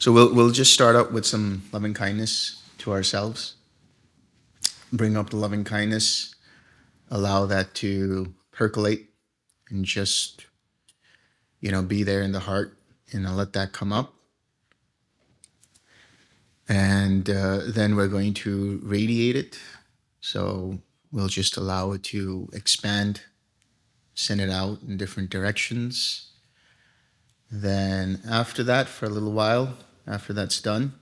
So we'll just start out with some loving kindness to ourselves. Bring up the loving kindness, allow that to percolate, and just be there in the heart, and let that come up. And then we're going to radiate it. So we'll just allow it to expand, send it out in different directions. Then after that, for a little while, after that's done,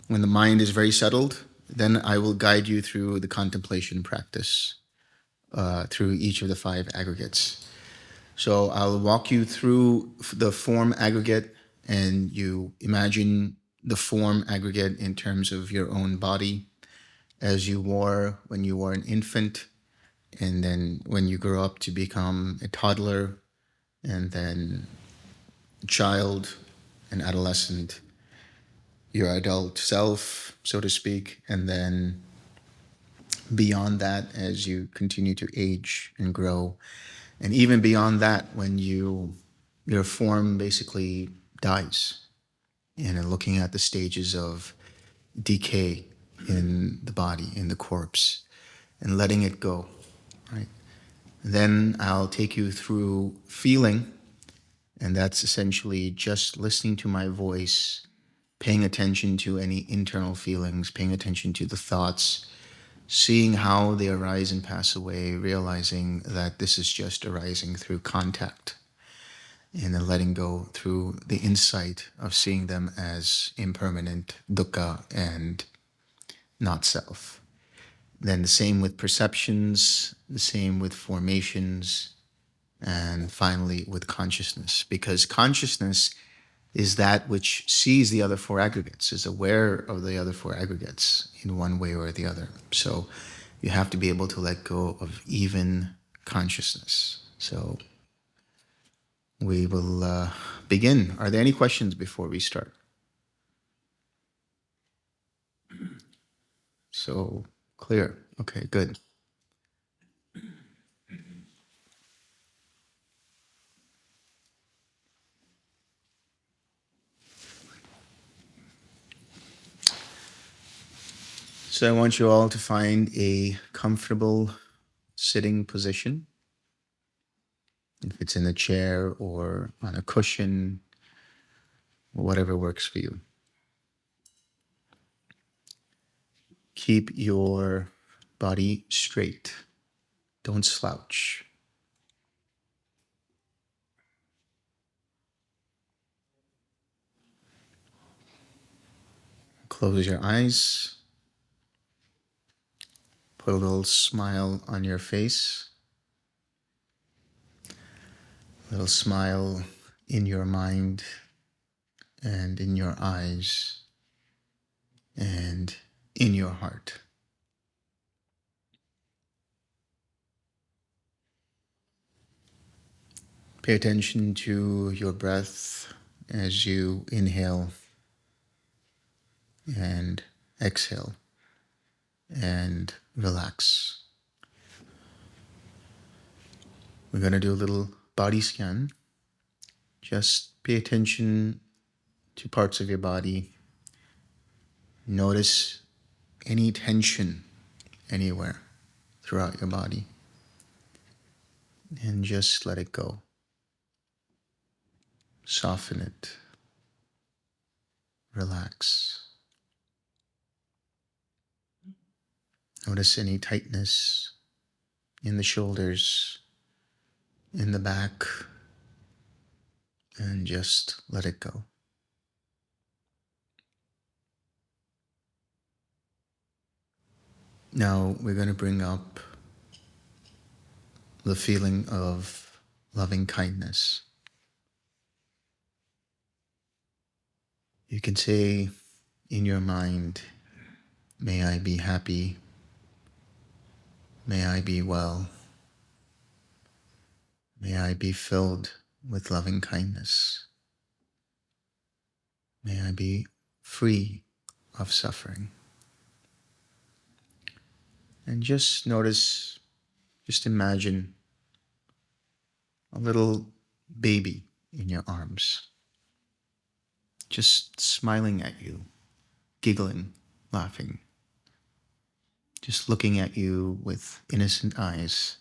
when the mind is very settled, then I will guide you through the contemplation practice, through each of the 5 aggregates. So I'll walk you through the form aggregate, and you imagine the form aggregate in terms of your own body as you were when you were an infant, and then when you grow up to become a toddler, and then a child, an adolescent, your adult self, so to speak, and then beyond that as you continue to age and grow. And even beyond that, when your form basically dies, and looking at the stages of decay in the body, in the corpse, and letting it go, right? Then I'll take you through feeling, and that's essentially just listening to my voice, paying attention to any internal feelings, paying attention to the thoughts, seeing how they arise and pass away, realizing that this is just arising through contact, and then letting go through the insight of seeing them as impermanent, dukkha, and not self. Then the same with perceptions, the same with formations, and finally with consciousness, because consciousness is that which sees the other 4 aggregates, is aware of the other 4 aggregates in one way or the other. So you have to be able to let go of even consciousness. So we will begin. Are there any questions before we start? So clear. Okay, good. So I want you all to find a comfortable sitting position. If it's in a chair or on a cushion, whatever works for you. Keep your body straight. Don't slouch. Close your eyes. Put a little smile on your face. A little smile in your mind and in your eyes and in your heart. Pay attention to your breath as you inhale and exhale, and relax. We're going to do a little body scan. Just pay attention to parts of your body. Notice any tension anywhere throughout your body, and just let it go. Soften it. Relax. Notice any tightness in the shoulders, in the back, and just let it go. Now we're going to bring up the feeling of loving kindness. You can say in your mind, may I be happy, may I be well, may I be filled with loving kindness, may I be free of suffering. And just notice, just imagine a little baby in your arms. just smiling at you, giggling, laughing, just looking at you with innocent eyes,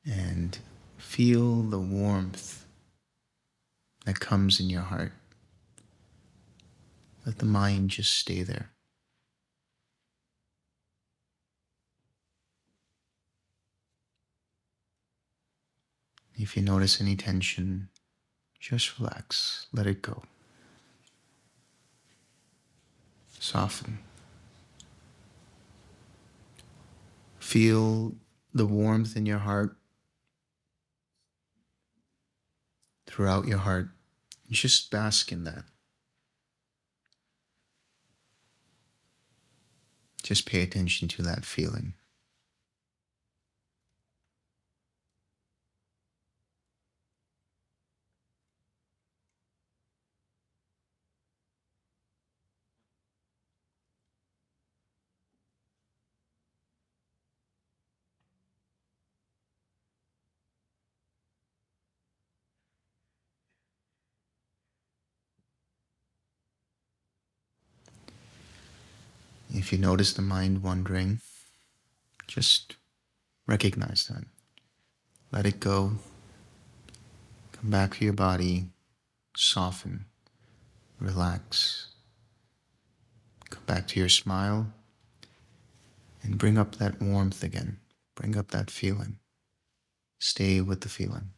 and feel the warmth that comes in your heart. Let the mind just stay there. If you notice any tension, just relax, let it go. Soften. Feel the warmth in your heart, throughout your heart. Just bask in that. Just pay attention to that feeling. If you notice the mind wandering, just recognize that. Let it go. Come back to your body. Soften. Relax. Come back to your smile. And bring up that warmth again. Bring up that feeling. Stay with the feeling.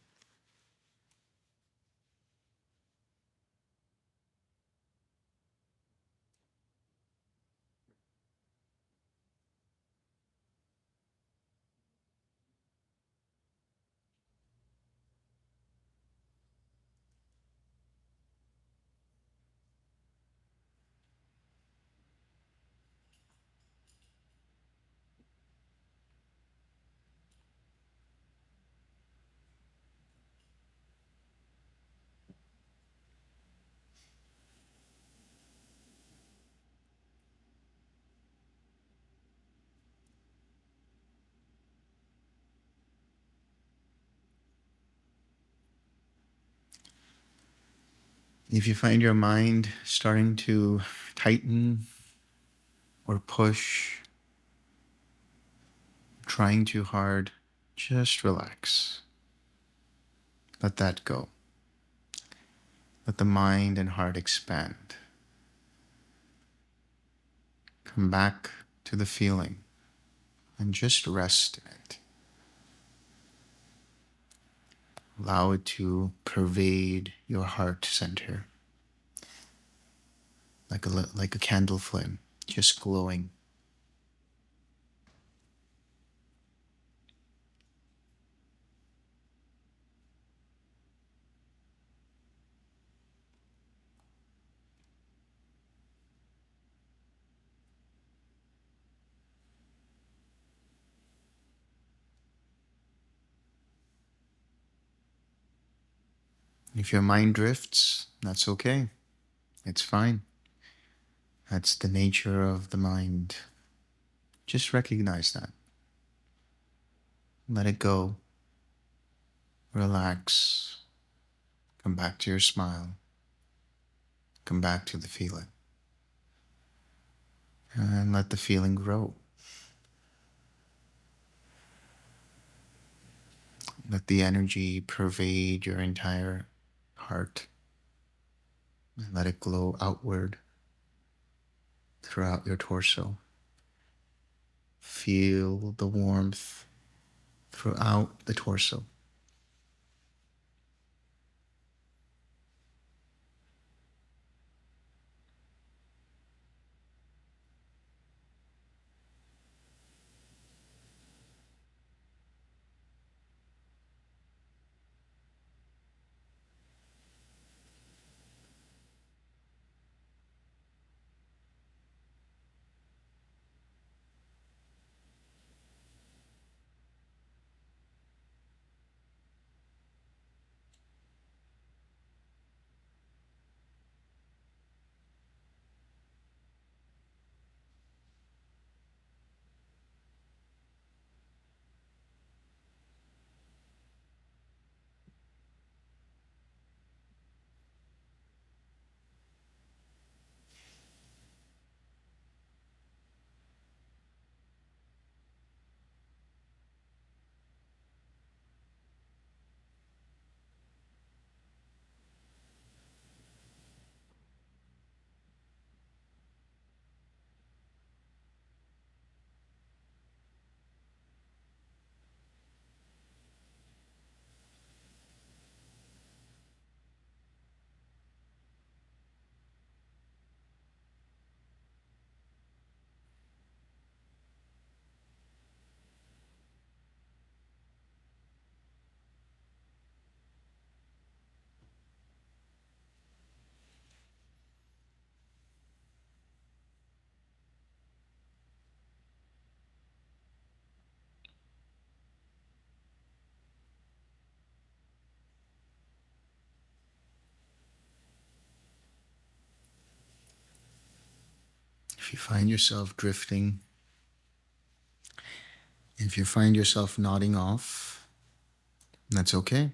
If you find your mind starting to tighten or push, trying too hard, just relax. Let that go. Let the mind and heart expand. Come back to the feeling and just rest in it. Allow it to pervade your heart center like a candle flame, just glowing. If your mind drifts, that's okay. It's fine. That's the nature of the mind. Just recognize that. Let it go. Relax. Come back to your smile. Come back to the feeling. And let the feeling grow. Let the energy pervade your entire heart. And let it glow outward throughout your torso. Feel the warmth throughout the torso. If you find yourself drifting, if you find yourself nodding off, that's okay.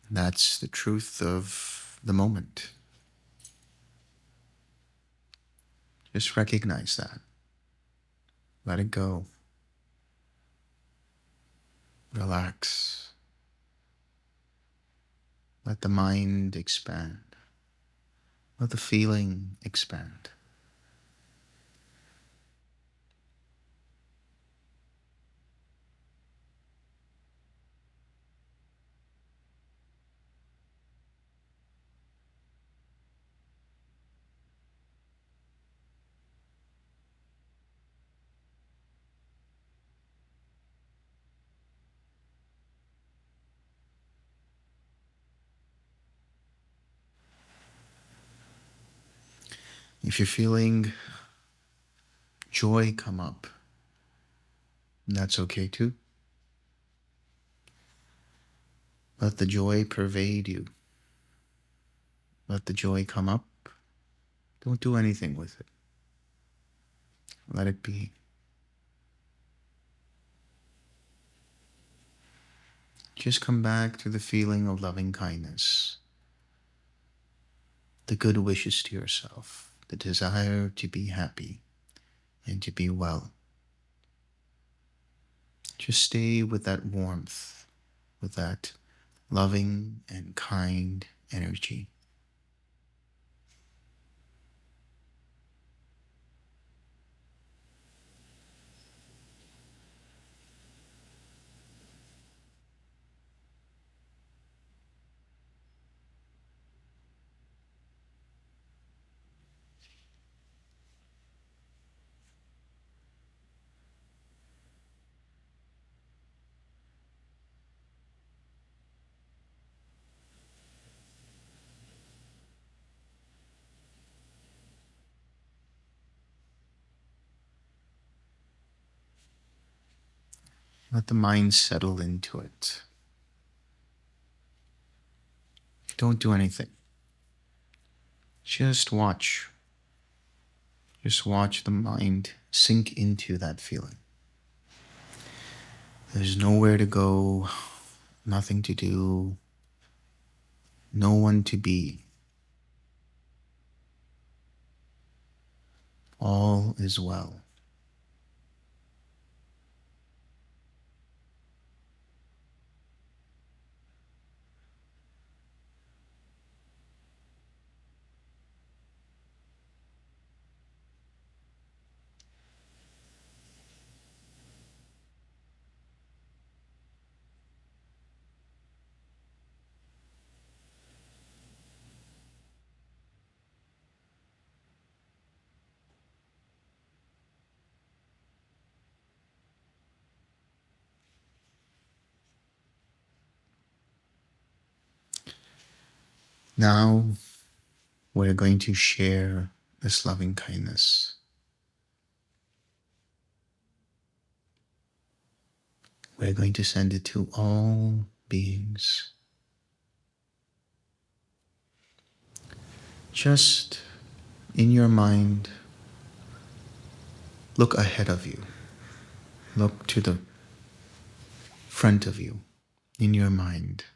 That's the truth of the moment. Just recognize that. Let it go. Relax. Let the mind expand. Let the feeling expand. If you're feeling joy come up, that's okay too. Let the joy pervade you. Let the joy come up. Don't do anything with it. Let it be. Just come back to the feeling of loving kindness, the good wishes to yourself, the desire to be happy and to be well. Just stay with that warmth, with that loving and kind energy. Let the mind settle into it. Don't do anything. Just watch. Just watch the mind sink into that feeling. There's nowhere to go, nothing to do, no one to be. All is well. Now we're going to share this loving kindness. We're going to send it to all beings. Just in your mind, look ahead of you. Look to the front of you in your mind.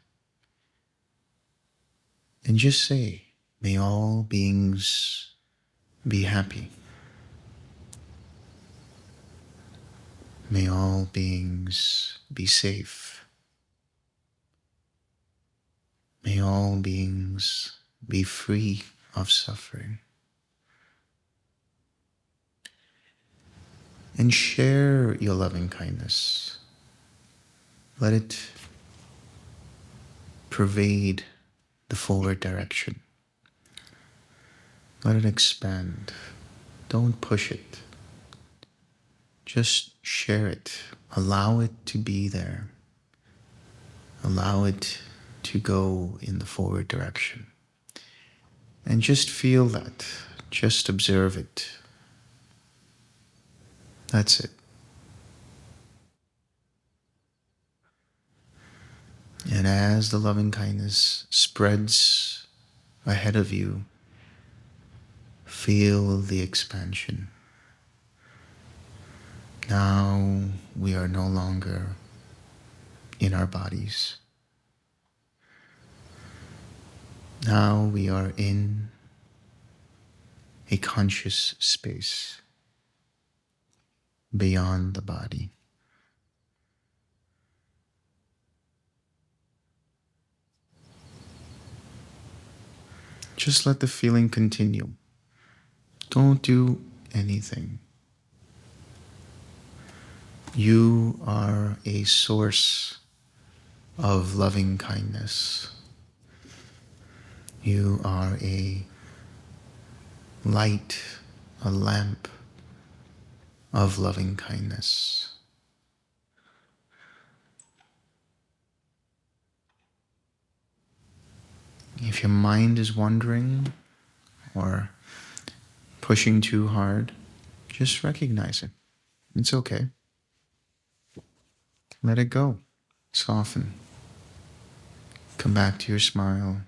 And just say, may all beings be happy. May all beings be safe. May all beings be free of suffering. And share your loving kindness. Let it pervade the forward direction. Let it expand. Don't push it. Just share it. Allow it to be there. Allow it to go in the forward direction. And just feel that. Just observe it. That's it. And as the loving kindness spreads ahead of you, Feel the expansion. Now we are no longer in our bodies. Now we are in a conscious space beyond the body. Just let the feeling continue. Don't do anything. You are a source of loving kindness. You are a light, a lamp of loving kindness. If your mind is wandering or pushing too hard, just recognize it. It's okay. Let it go. Soften. Come back to your smile.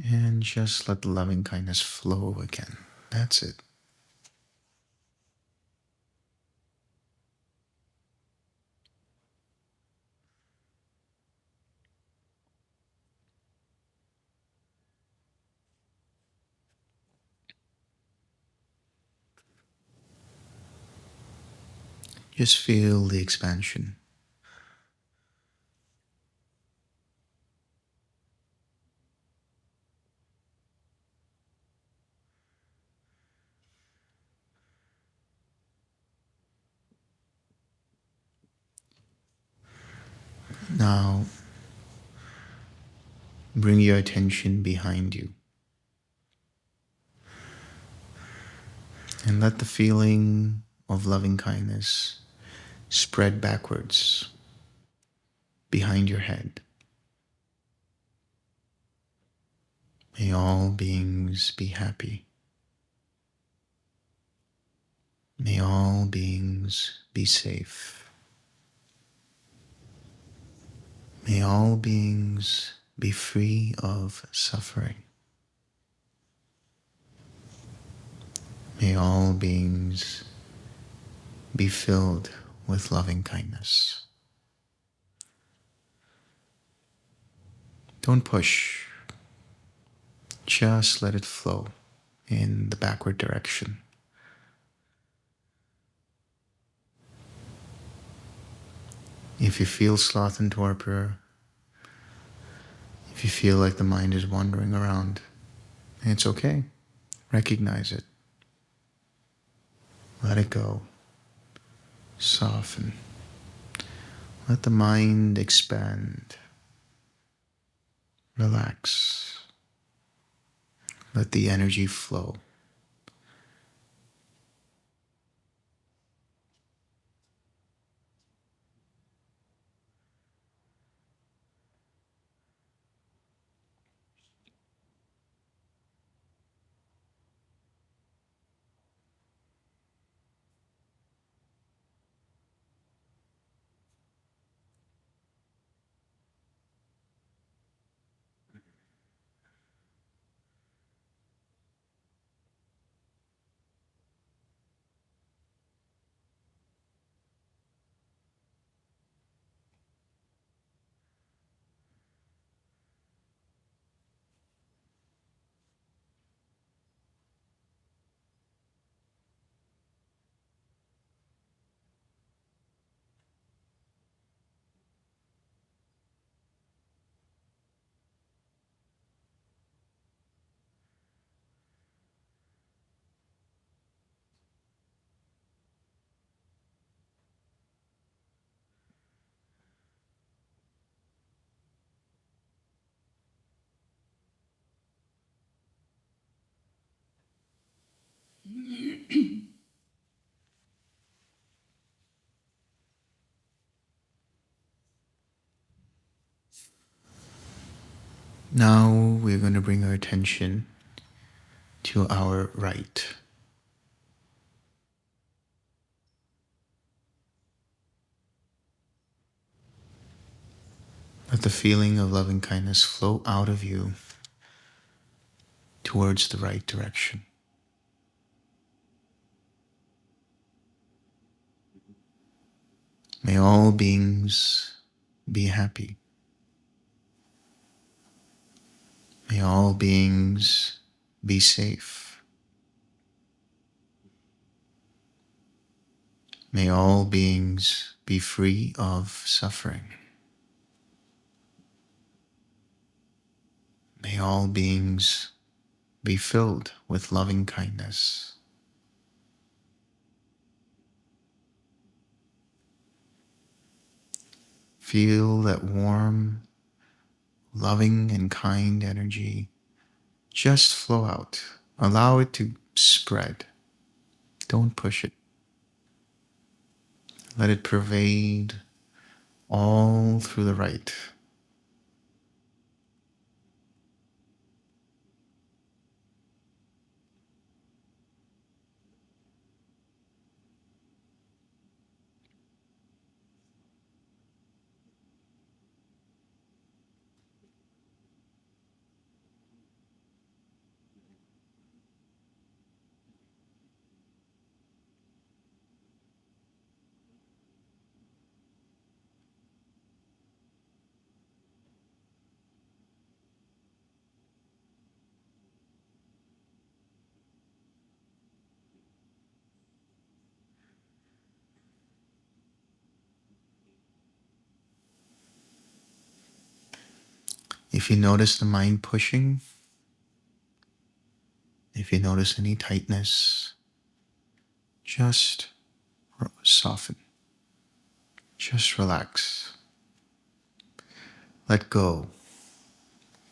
And just let the loving kindness flow again. That's it. Just feel the expansion. Now, bring your attention behind you. And let the feeling of loving kindness spread backwards behind your head. May all beings be happy. May all beings be safe. May all beings be free of suffering. May all beings be filled with loving kindness. Don't push. Just let it flow in the backward direction. If you feel sloth and torpor, if you feel like the mind is wandering around, it's okay. Recognize it. Let it go. Soften. Let the mind expand. Relax. Let the energy flow. Now we're going to bring our attention to our right. Let the feeling of loving kindness flow out of you towards the right direction. May all beings be happy. May all beings be safe. May all beings be free of suffering. May all beings be filled with loving kindness. Feel that warm, loving, and kind energy just flow out. Allow it to spread. Don't push it. Let it pervade all through the right. If you notice the mind pushing, if you notice any tightness, just soften. Just relax. Let go.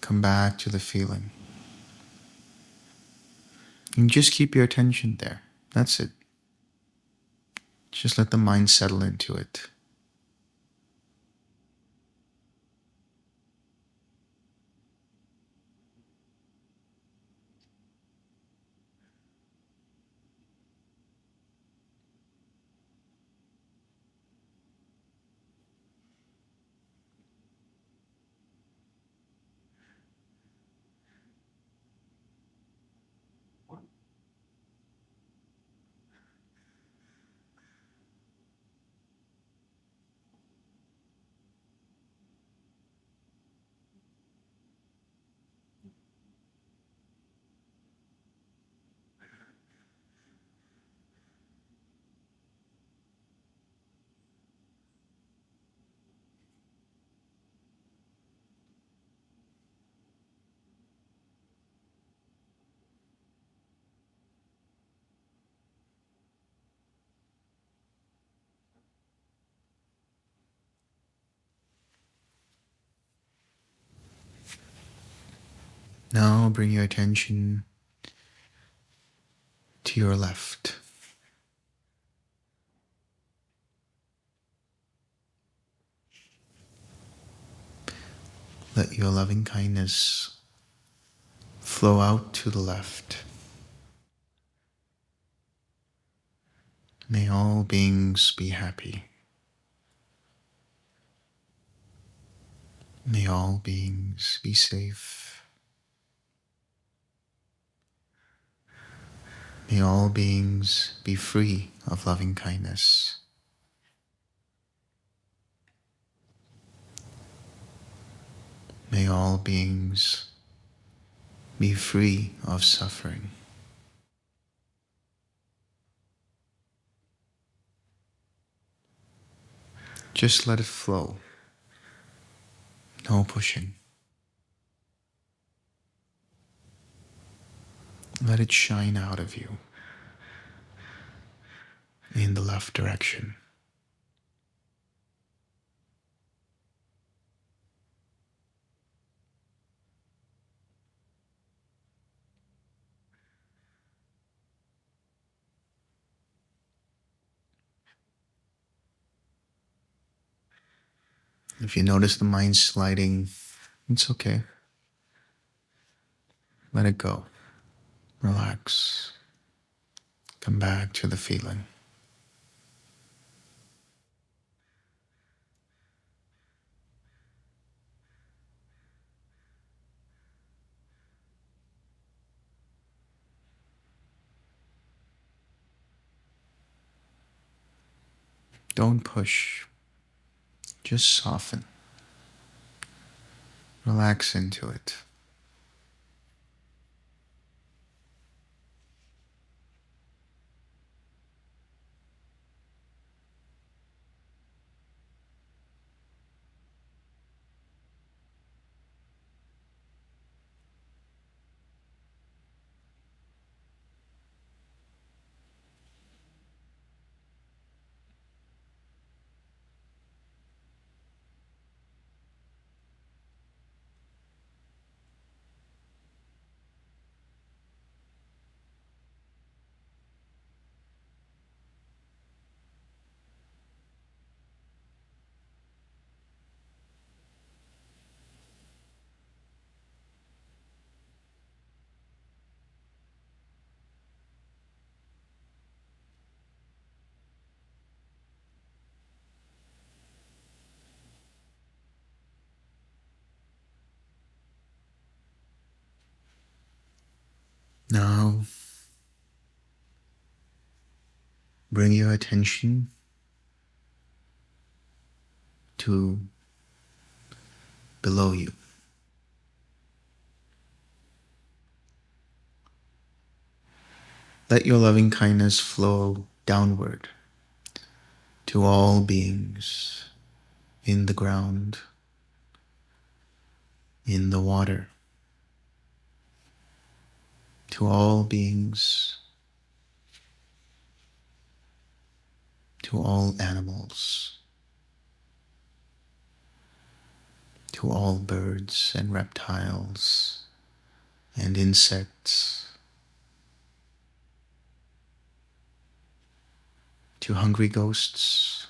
Come back to the feeling. And just keep your attention there. That's it. Just let the mind settle into it. Now bring your attention to your left. Let your loving kindness flow out to the left. May all beings be happy. May all beings be safe. May all beings be free of loving kindness. May all beings be free of suffering. Just let it flow. No pushing. Let it shine out of you in the left direction. If you notice the mind sliding, it's okay. Let it go. Relax. Come back to the feeling. Don't push. Just soften. Relax into it. Now, bring your attention to below you. Let your loving kindness flow downward to all beings in the ground, in the water, to all beings, to all animals, to all birds and reptiles and insects, to hungry ghosts,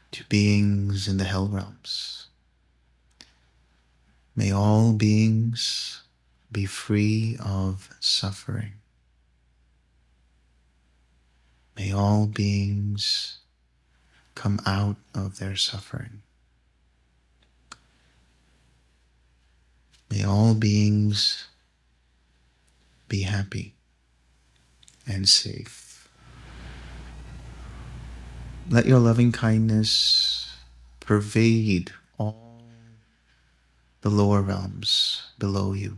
to beings in the hell realms. May all beings be free of suffering. May all beings come out of their suffering. May all beings be happy and safe. Let your loving kindness pervade all the lower realms below you.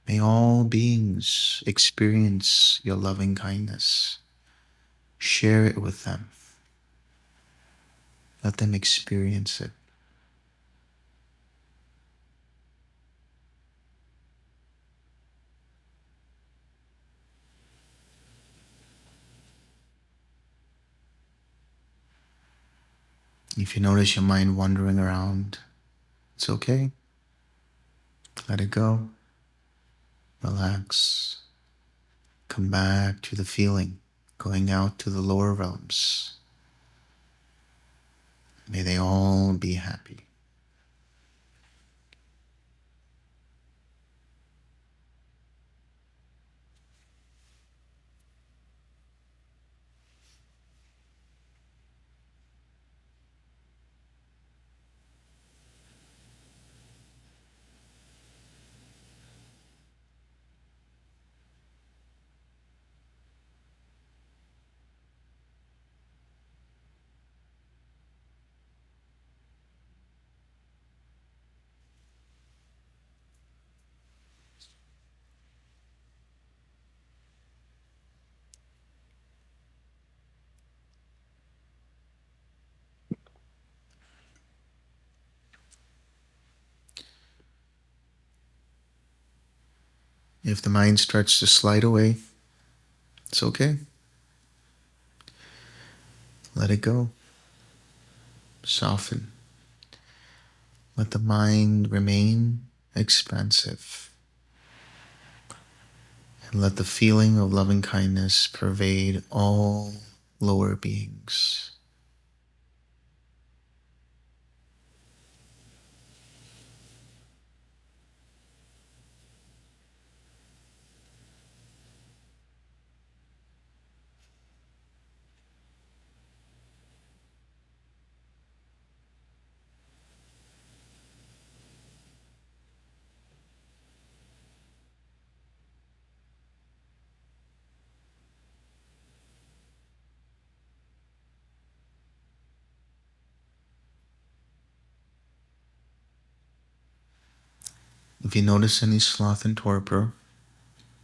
May all beings experience your loving kindness. Share it with them. Let them experience it. If you notice your mind wandering around, it's okay. Let it go. Relax. Come back to the feeling, going out to the lower realms. May they all be happy. If the mind starts to slide away, it's okay. Let it go. Soften. Let the mind remain expansive. And let the feeling of loving kindness pervade all lower beings. If you notice any sloth and torpor,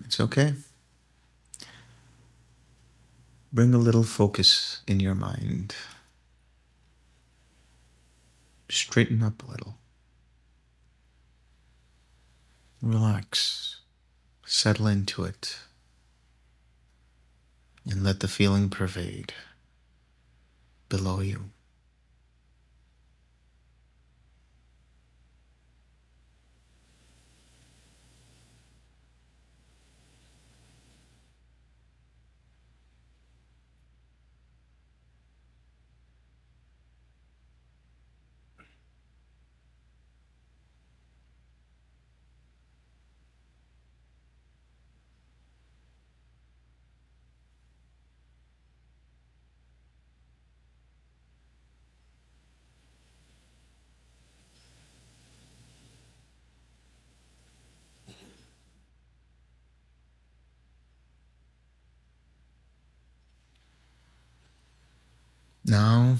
it's okay. Bring a little focus in your mind. Straighten up a little. Relax. Settle into it. And let the feeling pervade below you. Now,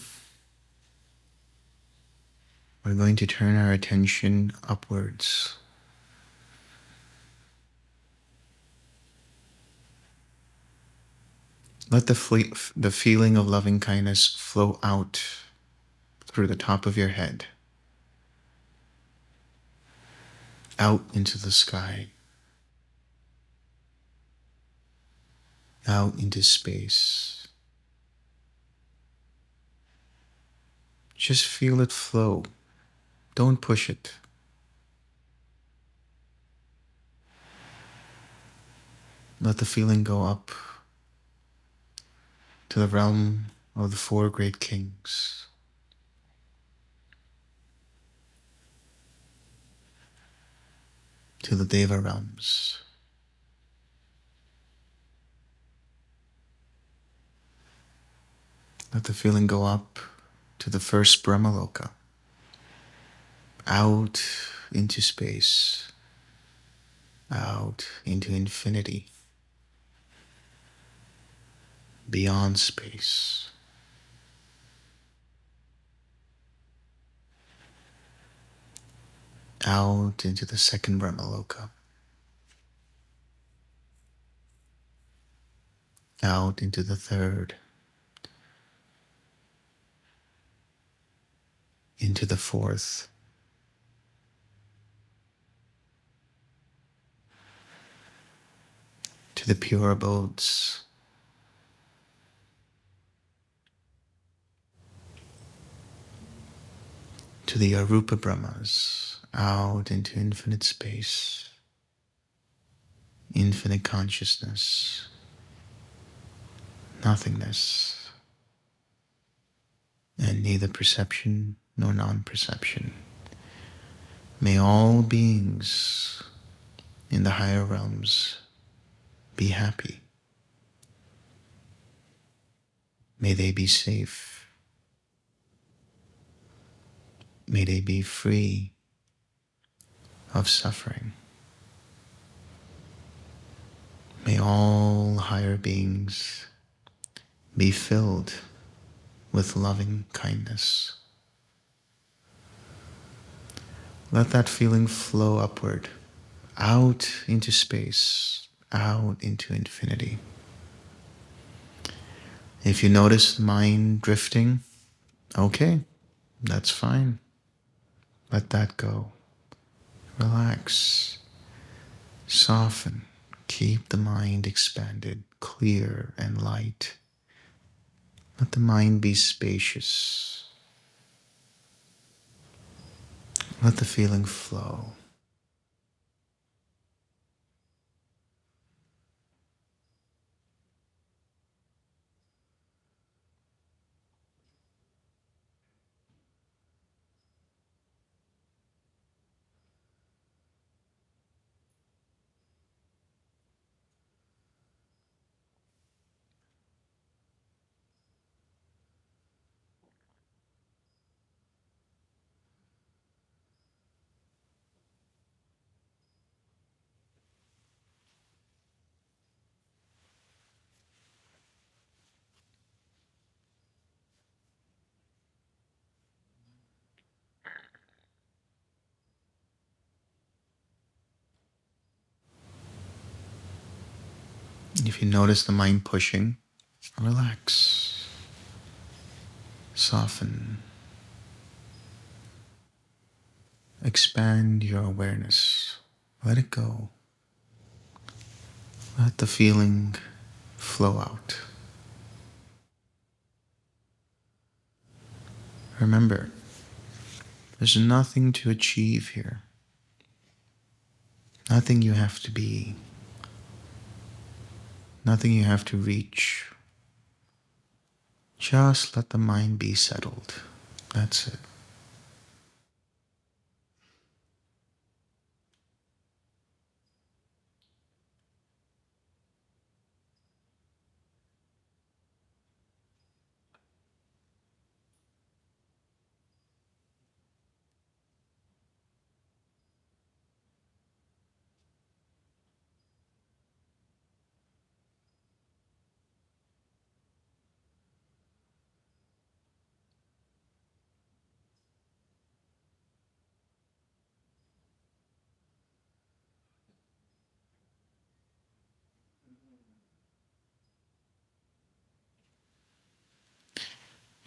we're going to turn our attention upwards. Let the feeling of loving kindness flow out through the top of your head, out into the sky, out into space. Just feel it flow. Don't push it. Let the feeling go up to the realm of the four great kings, to the Deva realms. Let the feeling go up to the first Brahmaloka, out into space, out into infinity, beyond space. Out into the second Brahmaloka, out into the third, into the fourth, to the pure abodes, to the Arupa Brahmas, out into infinite space, infinite consciousness, nothingness, and neither perception nor non-perception. May all beings in the higher realms be happy. May they be safe. May they be free of suffering. May all higher beings be filled with loving kindness. Let that feeling flow upward, out into space, out into infinity. If you notice the mind drifting, okay, that's fine. Let that go. Relax. Soften. Keep the mind expanded, clear and light. Let the mind be spacious. Let the feeling flow. If you notice the mind pushing, relax, soften, expand your awareness. Let it go. Let the feeling flow out. Remember, there's nothing to achieve here. Nothing you have to be. Nothing you have to reach. Just let the mind be settled. That's it.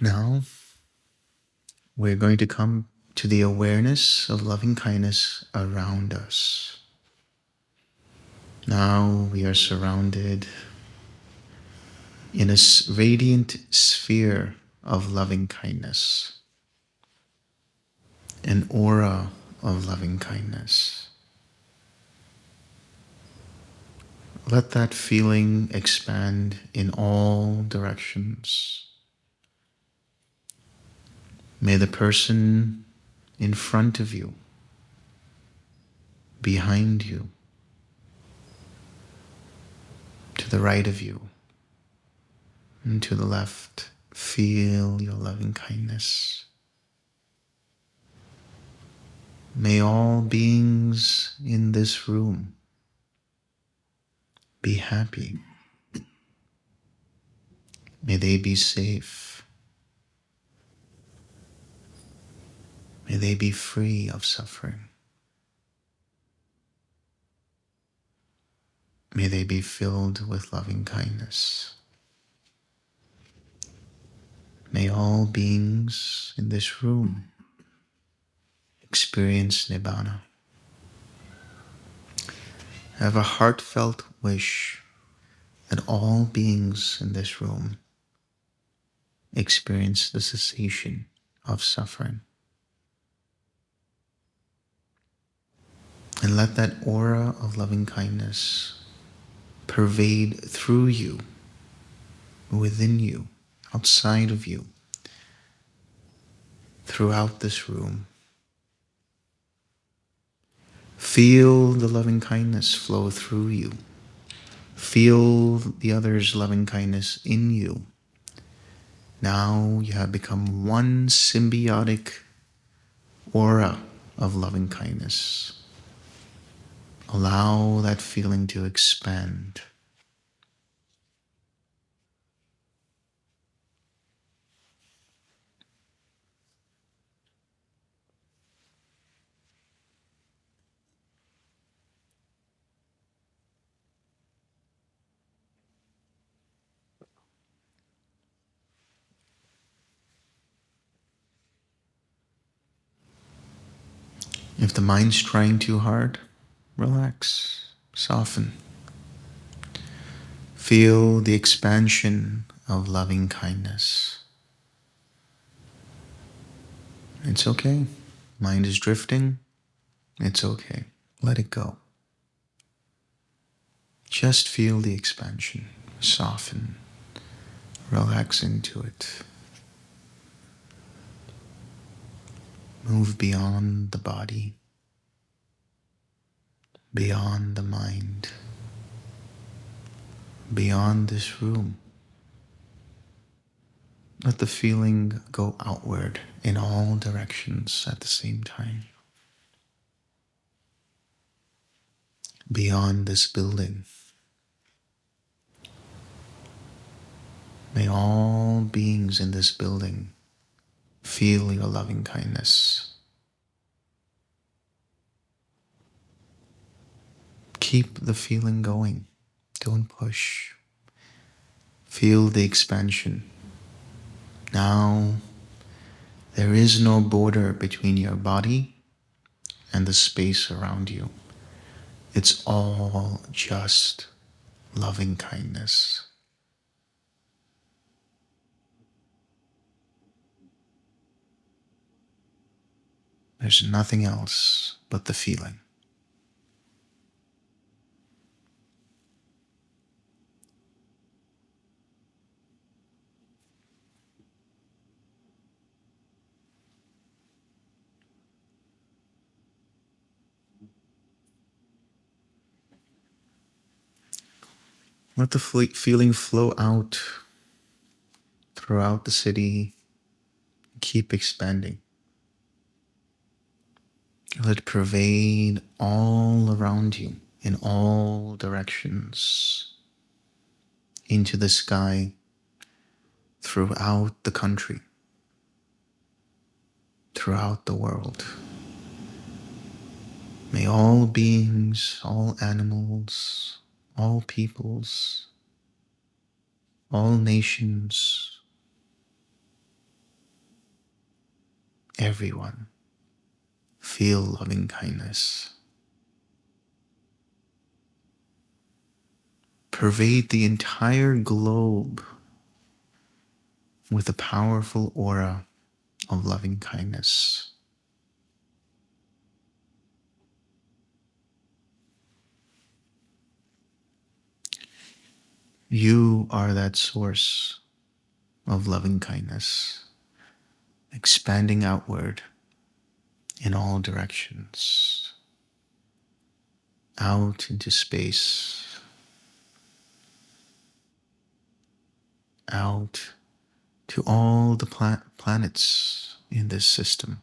Now, we're going to come to the awareness of loving kindness around us. Now we are surrounded in a radiant sphere of loving kindness, an aura of loving kindness. Let that feeling expand in all directions. May the person in front of you, behind you, to the right of you, and to the left, feel your loving kindness. May all beings in this room be happy. May they be safe. May they be free of suffering. May they be filled with loving kindness. May all beings in this room experience Nibbana. I have a heartfelt wish that all beings in this room experience the cessation of suffering. And let that aura of loving kindness pervade through you, within you, outside of you, throughout this room. Feel the loving kindness flow through you. Feel the other's loving kindness in you. Now you have become one symbiotic aura of loving kindness. Allow that feeling to expand. If the mind's trying too hard, relax, soften. Feel the expansion of loving kindness. It's okay. Mind is drifting. It's okay. Let it go. Just feel the expansion. Soften. Relax into it. Move beyond the body, beyond the mind, beyond this room. Let the feeling go outward in all directions at the same time. Beyond this building. May all beings in this building feel your loving kindness. Keep the feeling going don't push. Feel the expansion. Now, there is no border between your body and the space around you. It's all just loving kindness. There's nothing else but the feeling. Let the feeling flow out throughout the city. Keep expanding. Let it pervade all around you, in all directions, into the sky, throughout the country, throughout the world. May all beings, all animals, all peoples, all nations, everyone feel loving kindness. Pervade the entire globe with a powerful aura of loving kindness. You are that source of loving kindness, expanding outward in all directions, out into space, out to all the planets in this system.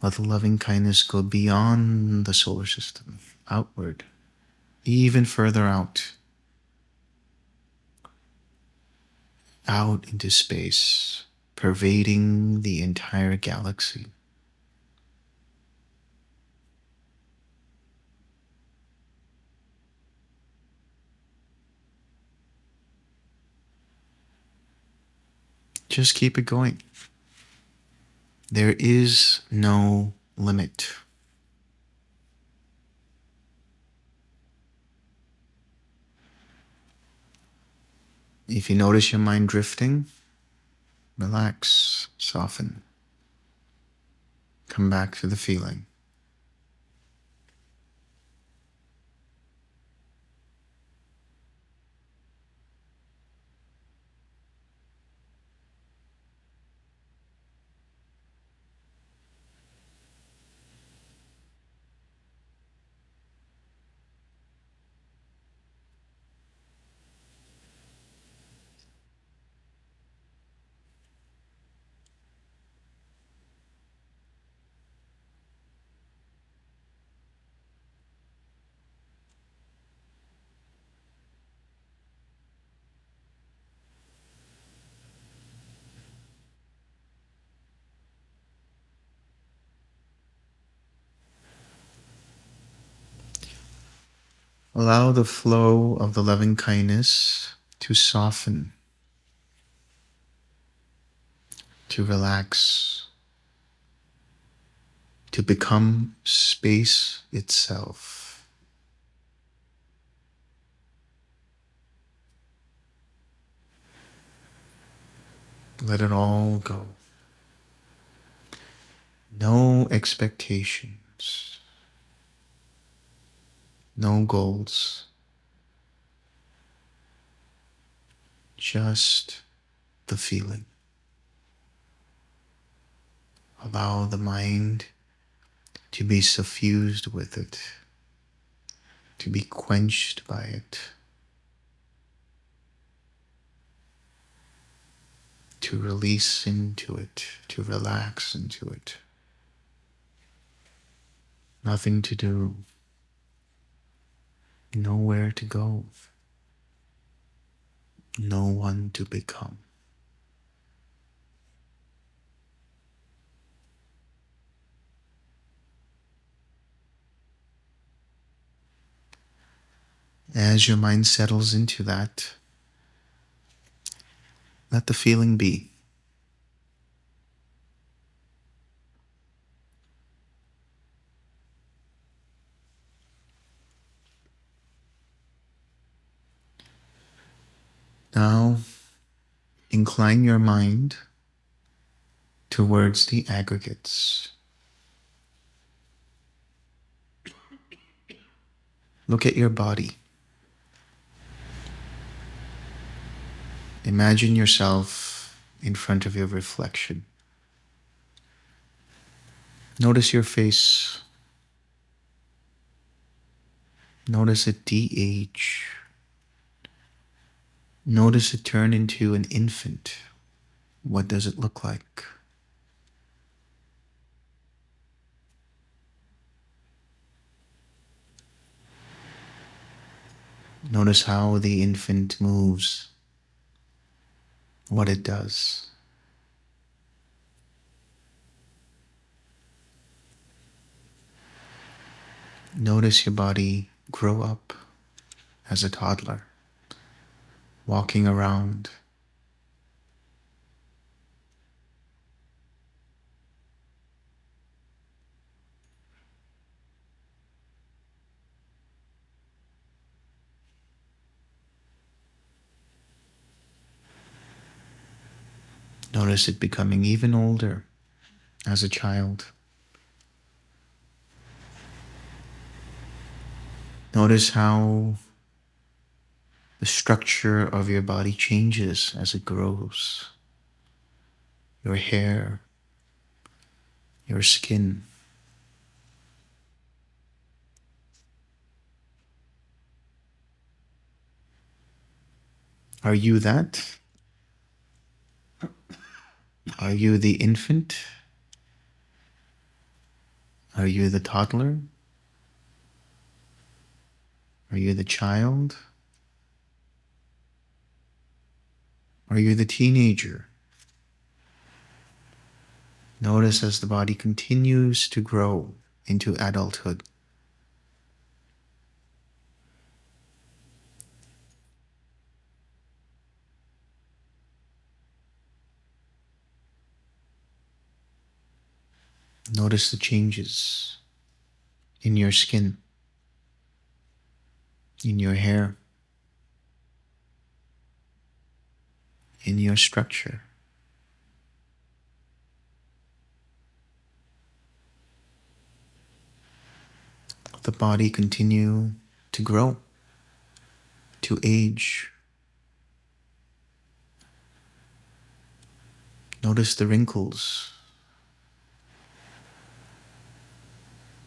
Let the loving kindness go beyond the solar system, outward, even further out into space, pervading the entire galaxy. Just keep it going. There is no limit. If you notice your mind drifting, relax, soften. Come back to the feeling. Allow the flow of the loving kindness to soften, to relax, to become space itself. Let it all go. No expectations, no goals, just the feeling. Allow the mind to be suffused with it, to be quenched by it, to release into it, to relax into it. nothing to do, nowhere to go, no one to become. As your mind settles into that, let the feeling be. Now, incline your mind towards the aggregates. Look at your body. Imagine yourself in front of your reflection. Notice your face. Notice it de-age. Notice it turn into an infant. What does it look like? Notice how the infant moves, what it does. Notice your body grow up as a toddler, walking around. Notice it becoming even older as a child. Notice how the structure of your body changes as it grows. Your hair, your skin. Are you that? Are you the infant? Are you the toddler? Are you the child? Are you the teenager? Notice as the body continues to grow into adulthood. Notice the changes in your skin, in your hair, in your structure. The body continue to grow, to age. Notice the wrinkles.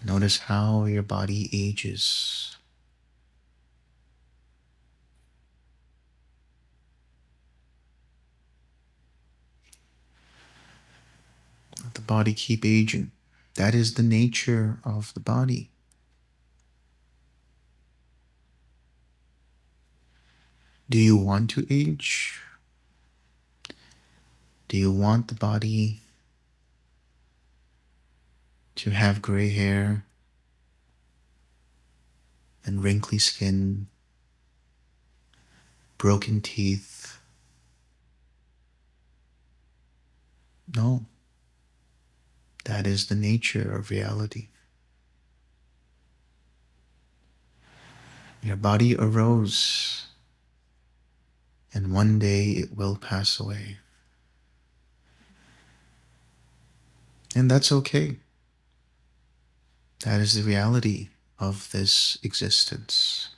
Notice how your body ages. Let the body keep aging. That is the nature of the body. Do you want to age? Do you want the body to have gray hair and wrinkly skin, broken teeth? No. That is the nature of reality. Your body arose, and one day it will pass away. And that's okay. That is the reality of this existence.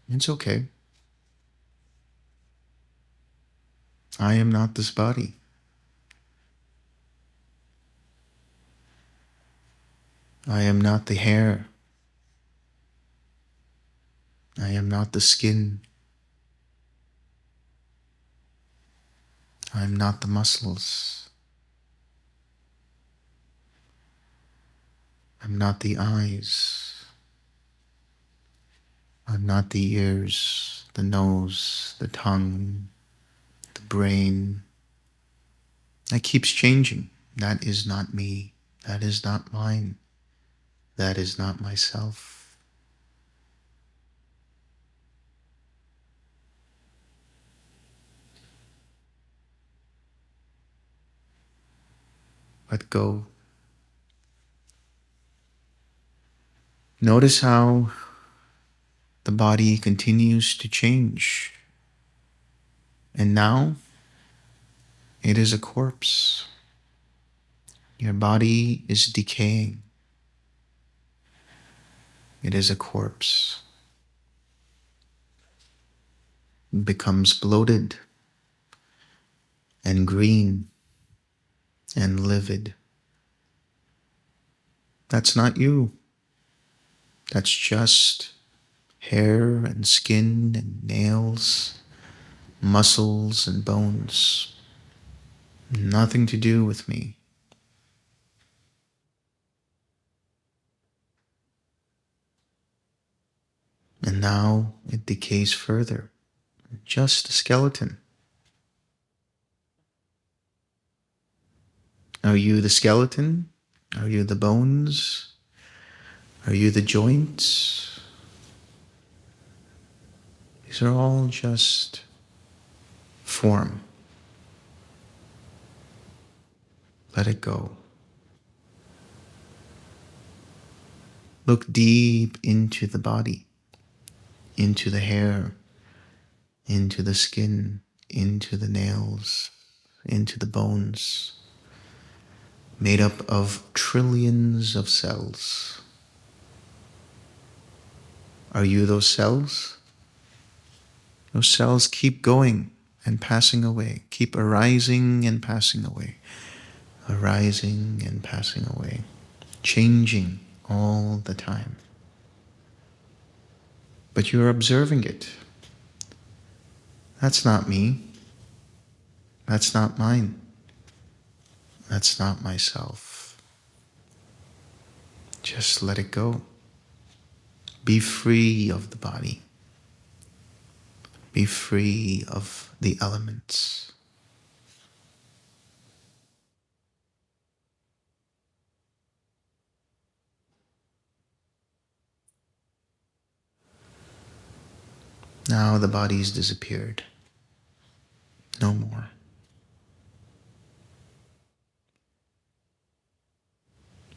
It's okay. I am not this body. I am not the hair. I am not the skin. I am not the muscles. I'm not the eyes. I'm not the ears, the nose, the tongue, the brain. That keeps changing. That is not me. That is not mine. That is not myself. Let go. Notice how the body continues to change. And now it is a corpse. Your body is decaying. It is a corpse. It becomes bloated and green and livid. That's not you. That's just hair and skin and nails, muscles and bones. Nothing to do with me. And now it decays further. Just a skeleton. Are you the skeleton? Are you the bones? Are you the joints? These are all just form. Let it go. Look deep into the body, into the hair, into the skin, into the nails, into the bones, made up of trillions of cells. Are you those cells? Those cells keep going and passing away, keep arising and passing away, arising and passing away, changing all the time. But you're observing it. That's not me. That's not mine. That's not myself. Just let it go. Be free of the body. Be free of the elements. Now the body's disappeared. No more.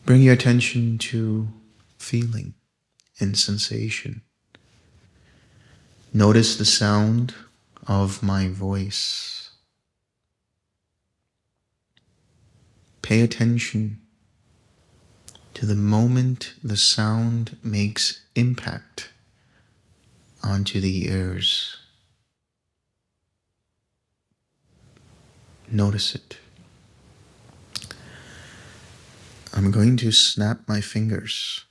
Bring your attention to feeling and sensation. Notice the sound of my voice. Pay attention to the moment the sound makes impact onto the ears. Notice it. I'm going to snap my fingers,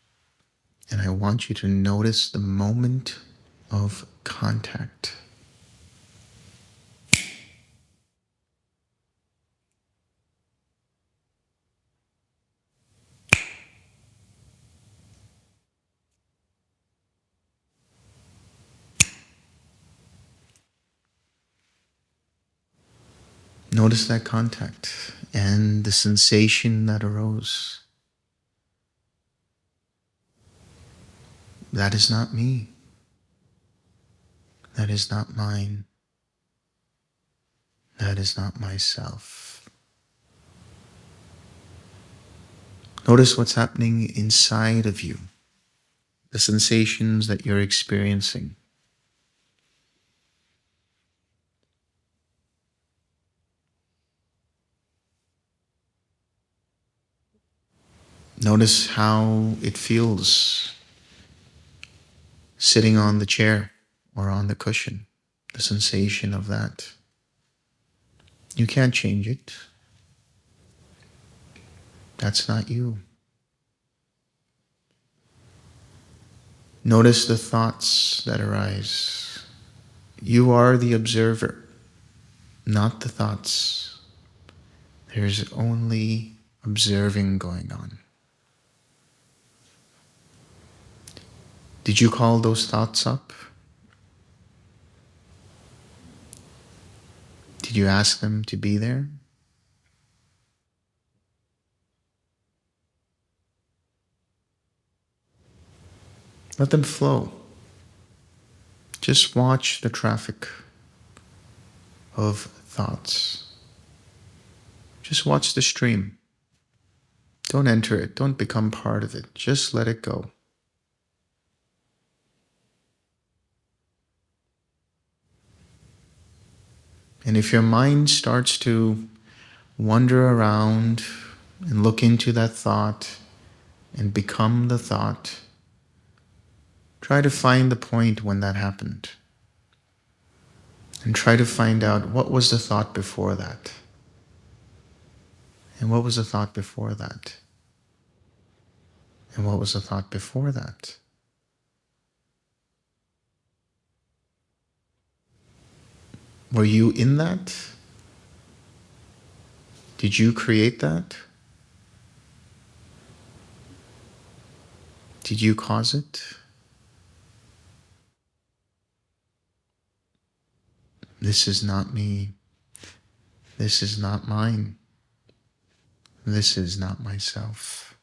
and I want you to notice the moment of contact. Notice that contact and the sensation that arose. That is not me. That is not mine. That is not myself. Notice what's happening inside of you, the sensations that you're experiencing. Notice how it feels sitting on the chair or on the cushion, the sensation of that. You can't change it. That's not you. Notice the thoughts that arise. You are the observer, not the thoughts. There's only observing going on. Did you call those thoughts up? Did you ask them to be there? Let them flow. Just watch the traffic of thoughts. Just watch the stream. Don't enter it. Don't become part of it. Just let it go. And if your mind starts to wander around and look into that thought and become the thought, try to find the point when that happened. And try to find out what was the thought before that. And what was the thought before that? And what was the thought before that? Were you in that? Did you create that? Did you cause it? This is not me. This is not mine. This is not myself.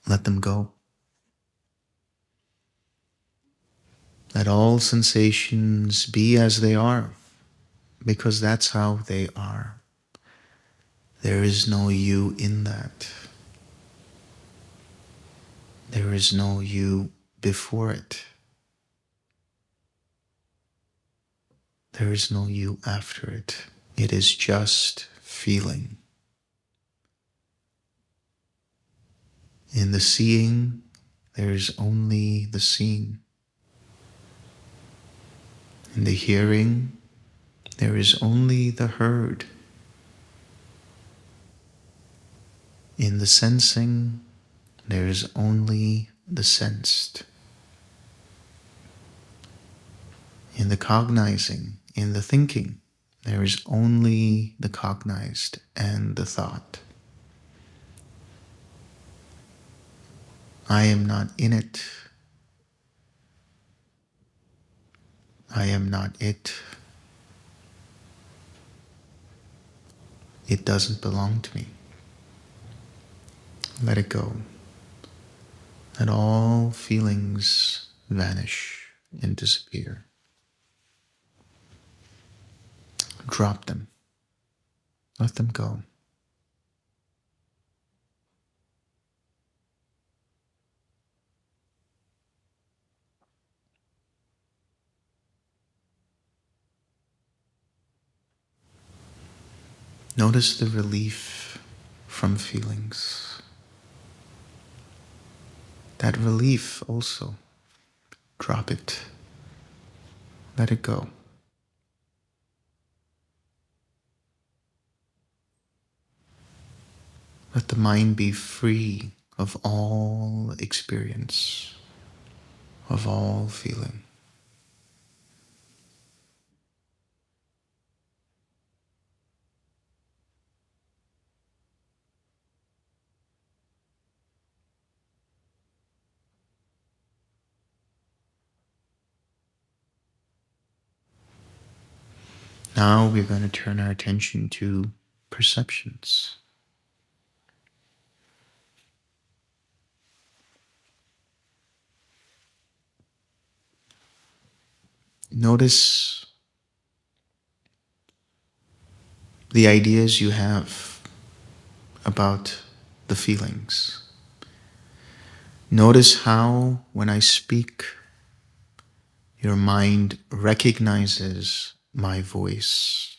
Let them go. Let all sensations be as they are, because that's how they are. There is no you in that. There is no you before it. There is no you after it. It is just feeling. In the seeing, there is only the seen. In the hearing, there is only the heard. In the sensing, there is only the sensed. In the cognizing, in the thinking, there is only the cognized and the thought. I am not in it. I am not it. It doesn't belong to me. Let it go. Let all feelings vanish and disappear. Drop them. Let them go. Notice the relief from feelings. That relief also, drop it. Let it go. Let the mind be free of all experience, of all feeling. Now we're going to turn our attention to perceptions. Notice the ideas you have about the feelings. Notice how, when I speak, your mind recognizes my voice.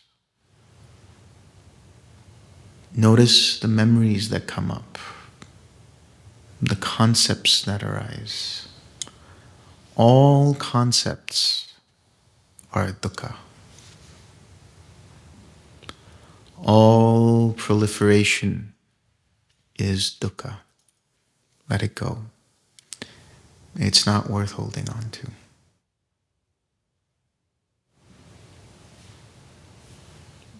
Notice the memories that come up, the concepts that arise. All concepts are dukkha. All proliferation is dukkha. Let it go. It's not worth holding on to.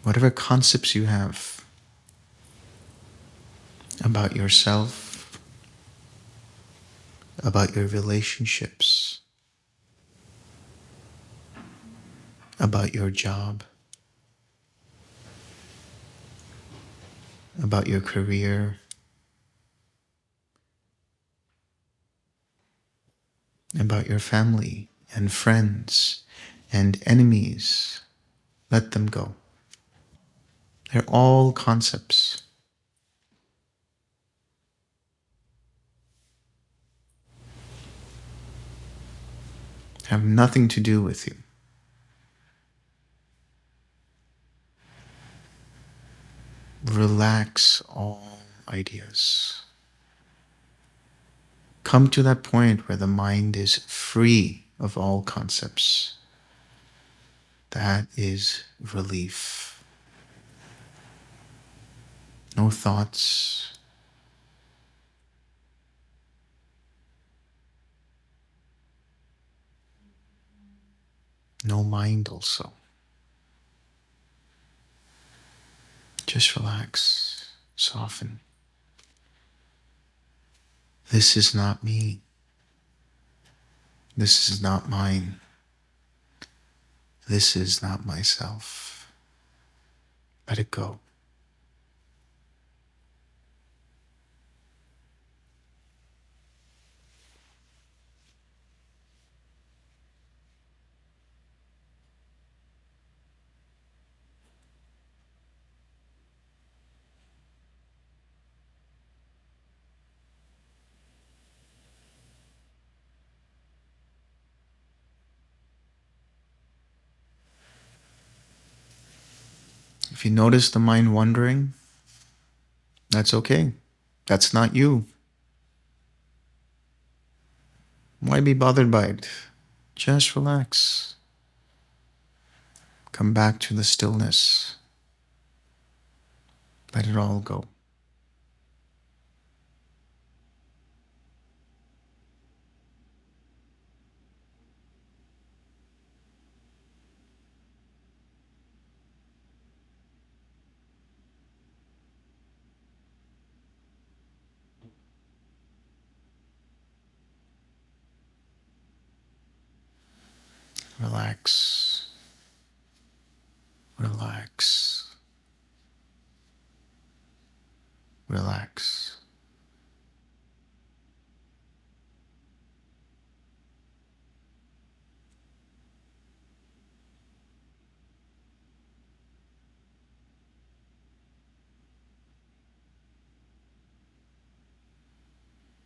Whatever concepts you have about yourself, about your relationships, about your job, about your career, about your family and friends and enemies. Let them go. They're all concepts. Have nothing to do with you. Relax all ideas. Come to that point where the mind is free of all concepts. That is relief. No thoughts. No mind also. Just relax, soften. This is not me. This is not mine. This is not myself. Let it go. If you notice the mind wandering, that's okay. That's not you. Why be bothered by it? Just relax. Come back to the stillness. Let it all go. Relax. Relax. Relax.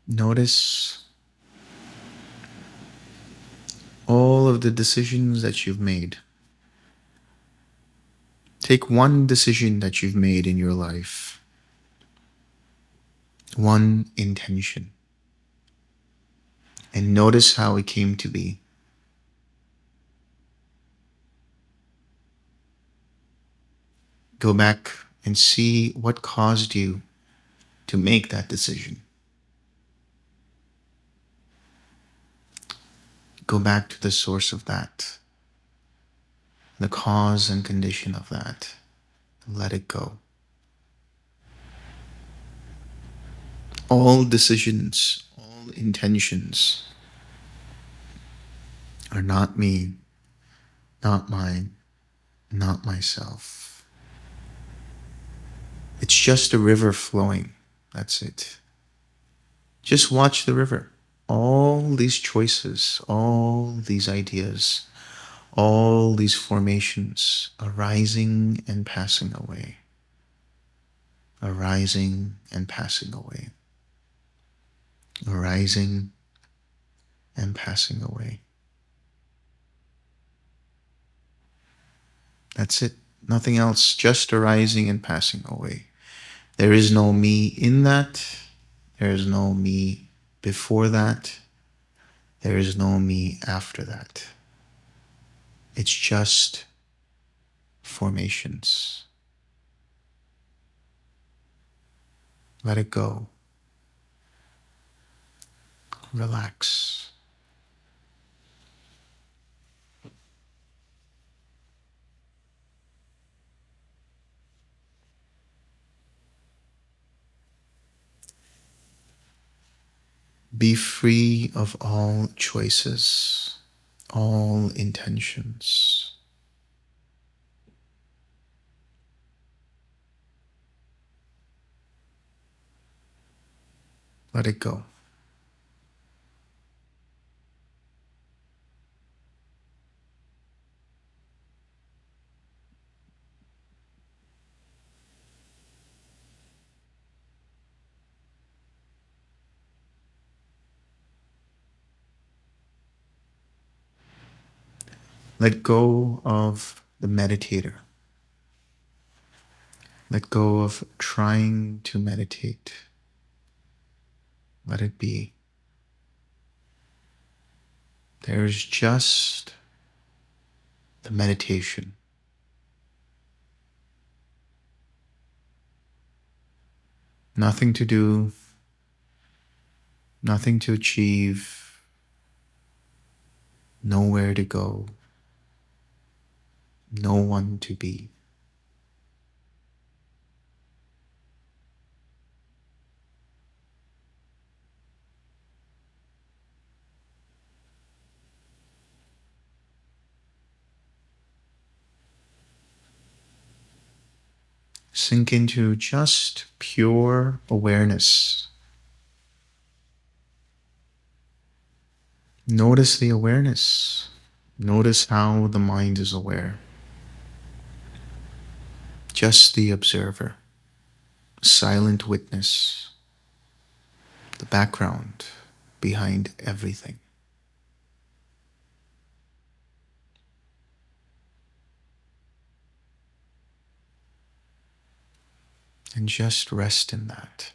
Notice all of the decisions that you've made. Take one decision that you've made in your life, one intention, and notice how it came to be. Go back and see what caused you to make that decision. Go back to the source of that, the cause and condition of that. Let it go. All decisions, all intentions are not me, not mine, not myself. It's just a river flowing. That's it. Just watch the river. All these choices, all these ideas, all these formations arising and passing away. Arising and passing away. Arising and passing away. That's it. Nothing else, just arising and passing away. There is no me in that. There is no me before that. There is no me after that. It's just formations. Let it go. Relax. Be free of all choices, all intentions. Let it go. Let go of the meditator. Let go of trying to meditate. Let it be. There's just the meditation. Nothing to do, nothing to achieve, nowhere to go, no one to be. Sink into just pure awareness. Notice the awareness. Notice how the mind is aware. Just the observer, silent witness, the background behind everything. And just rest in that.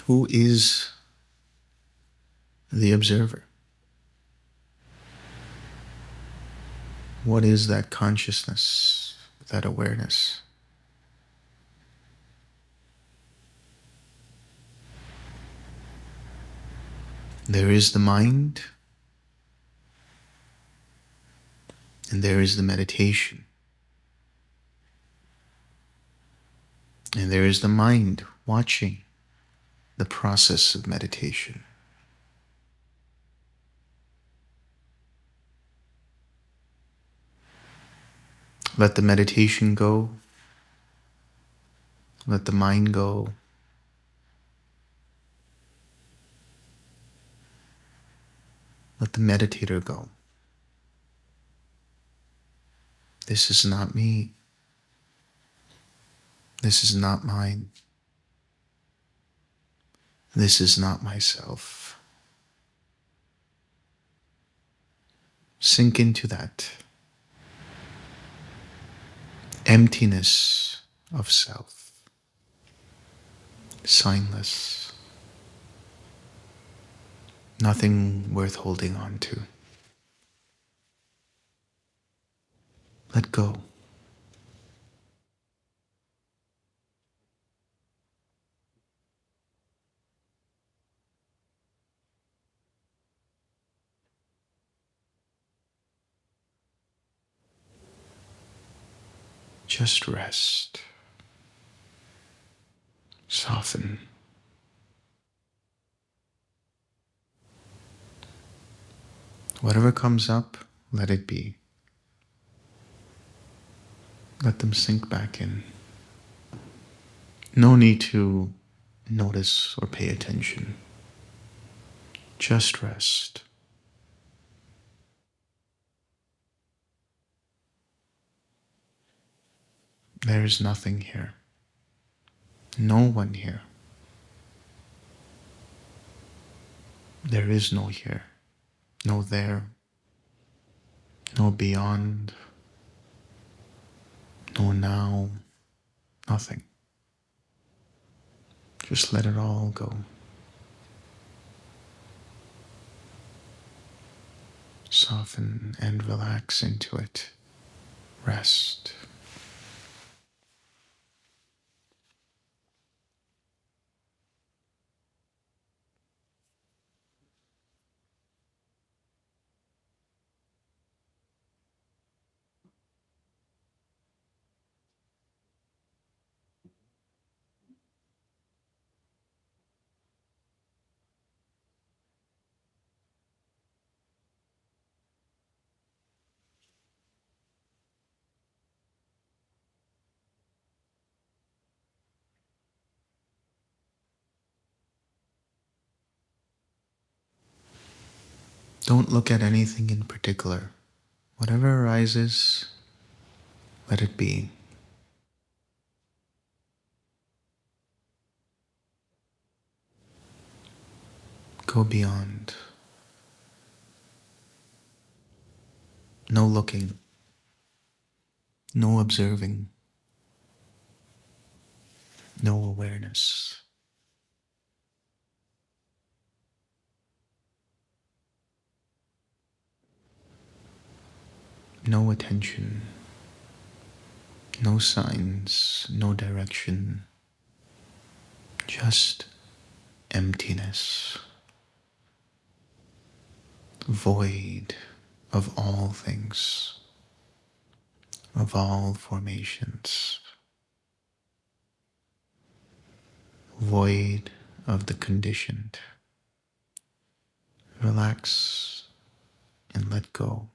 Who is the observer? What is that consciousness, that awareness? There is the mind, and there is the meditation. And there is the mind watching the process of meditation. Let the meditation go. Let the mind go. Let the meditator go. This is not me. This is not mine. This is not myself. Sink into that emptiness of self, signless, nothing worth holding on to. Let go. Just rest. Soften. Whatever comes up, let it be. Let them sink back in. No need to notice or pay attention. Just rest. There is nothing here. No one here. There is no here, no there, no beyond, no now, nothing. Just let it all go. Soften and relax into it. Rest. Don't look at anything in particular. Whatever arises, let it be. Go beyond. No looking. No observing. No awareness. No attention. No signs. No direction. Just emptiness. Void of all things. Of all formations. Void of the conditioned. Relax and let go.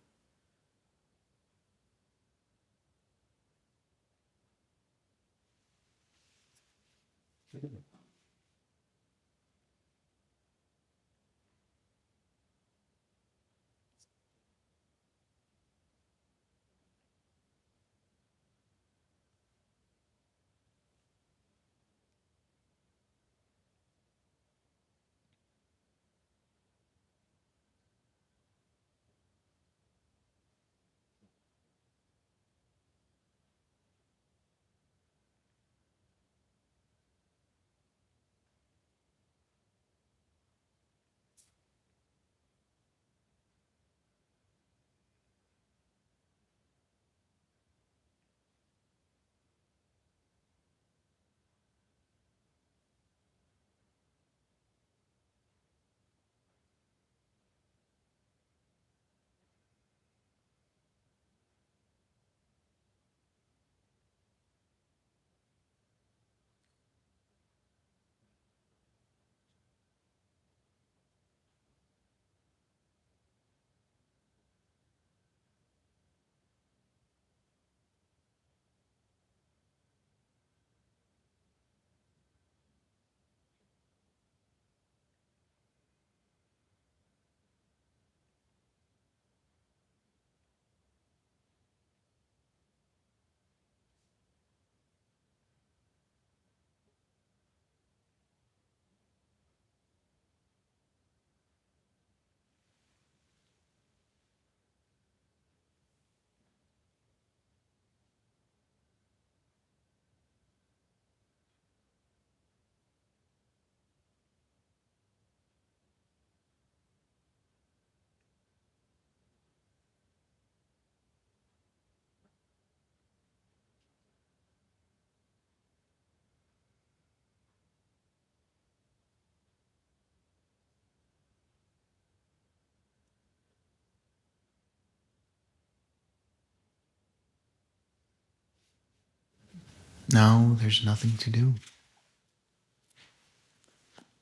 Now there's nothing to do.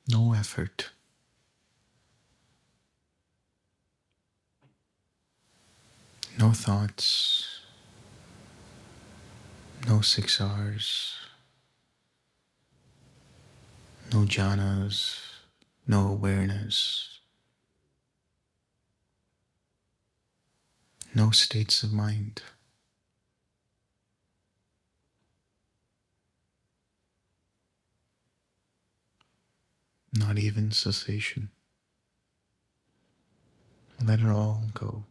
No effort. No thoughts. No 6 R's. No jhanas. No awareness. No states of mind. Not even cessation. Let it all go.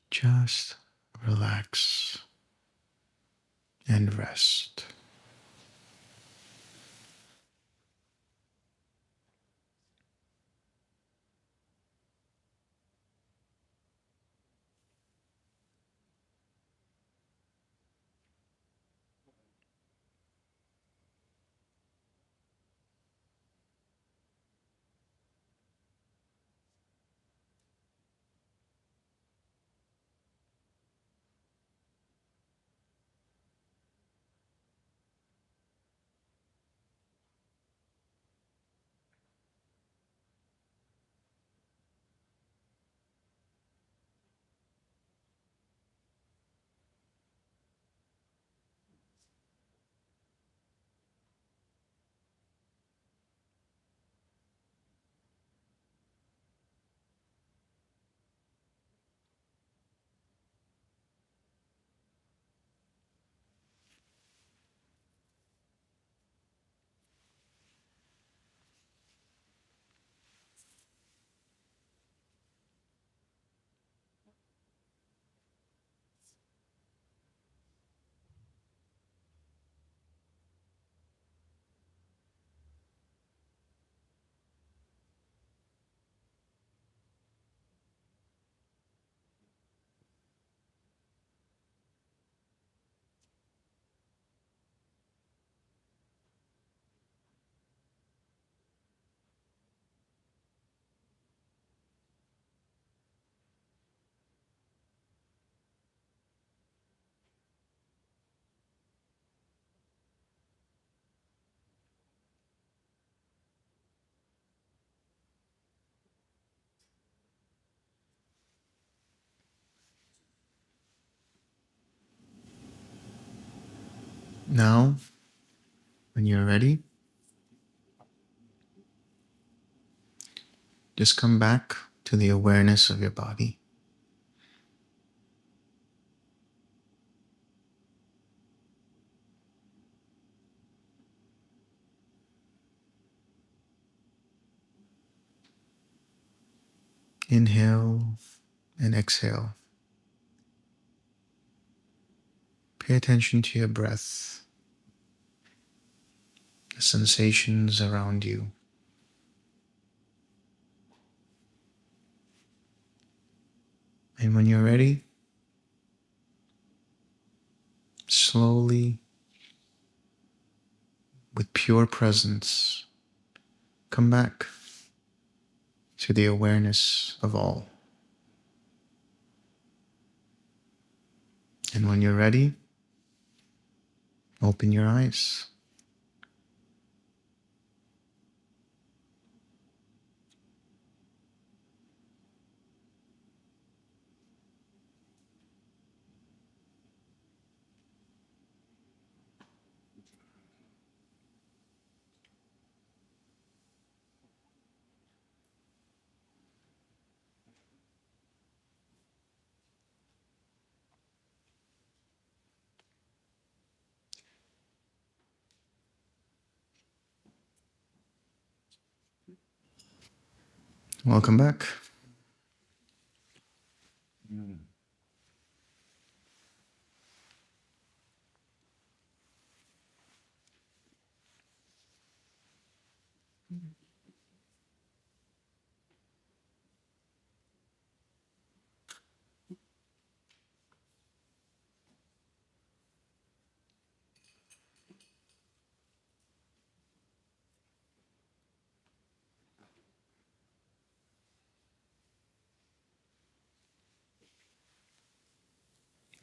Just relax, and rest. Now, when you're ready, just come back to the awareness of your body. Inhale and exhale. Pay attention to your breath, the sensations around you. And when you're ready, slowly, with pure presence, come back to the awareness of all. And when you're ready, open your eyes. Welcome back.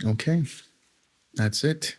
Okay, that's it.